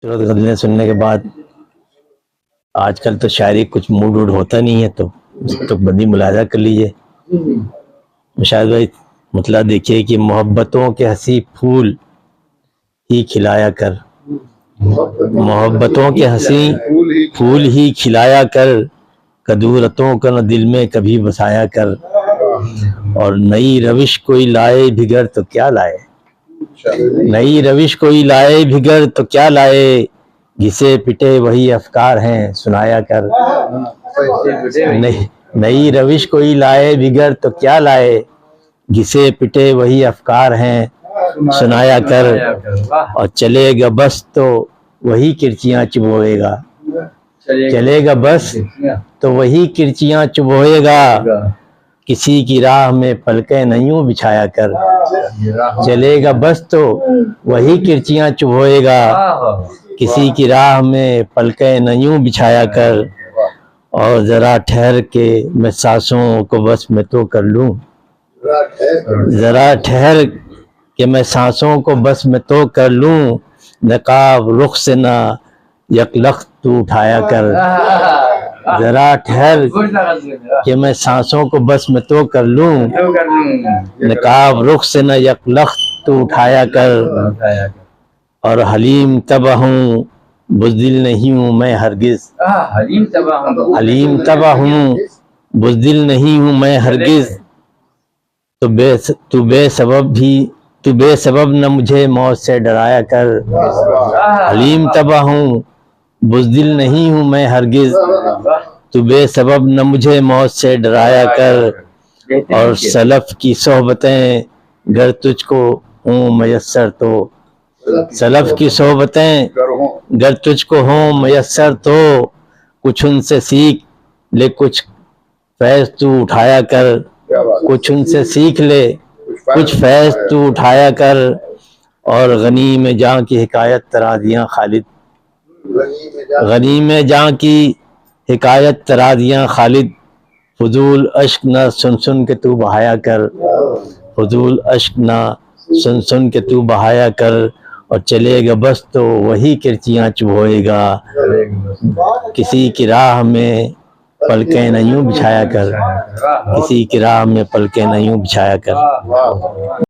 सूरत गज़लें सुनने के बाद आजकल तो शायरी कुछ मूड वूड होता नहीं है, तो बंदी मुलाजा कर लीजिए। मुशाहिद भाई मतलब देखिए कि मोहब्बतों के हंसी फूल ही खिलाया कर, मोहब्बतों के हंसी फूल ही खिलाया कर, कदूरतों का न दिल में कभी बसाया कर। और नई रविश कोई लाए बिगड़ तो क्या लाए, नई रविश कोई लाए बिगड़ तो क्या लाए, घिसे पिटे वही अफकार हैं सुनाया कर। नई रविश कोई लाए बिगड़ तो क्या लाए, घिसे पिटे वही अफकार हैं सुनाया कर। और चलेगा बस तो वही किरचियां चुभोएगा, चलेगा बस तो वही किरचियां चुभोएगा, किसी की राह में पलकें नहीं बिछाया कर। चलेगा बस तो वही किरचियां चुभोएगा, किसी की राह में पलकें नहीं बिछाया कर। और जरा ठहर के मैं सांसों को बस में तो कर लूं, जरा ठहर के मैं सांसों को बस में तो कर लूं, नकाब रुख से ना यकलख्त तू उठाया कर। जरा ठहर कि मैं सांसों को बस में तो कर लूं, नकाब रुख से न यकलख्त तू उठाया कर। और हलीम तबा हूँ बुज़दिल नहीं हूँ मैं हरगिज, हलीम तबा हूँ बुज़दिल नहीं हूँ मैं हरगिज। तू बेसबब न मुझे मौत से डराया कर। हलीम तबा हूँ बुज़दिल नहीं हूँ मैं हरगिज, तू बेसबब न मुझे मौत से डराया कर। और सलफ की सोहबतें गर तुझको हों मयस्सर तो, सलफ की सोहबतें गर तुझको हों मयस्सर तो, कुछ उनसे सीख ले कुछ फैज़ तू उठाया कर। कुछ उनसे सीख ले कुछ फैज़ तू उठाया कर। और गनी में जां की हिकायत तरा दियां खालिद, गनी में जां की हिकायत तरा दियां खालिद, फजूल अश्क ना सुन सुन के तू बहाया कर, फजूल अश्क ना सुन सुन के तू बहाया कर। और चलेगा बस तो वही किरचियां चुभोएगा, किसी की राह में पलकें नहीं बिछाया कर, किसी की राह में पलकें नहीं बिछाया कर।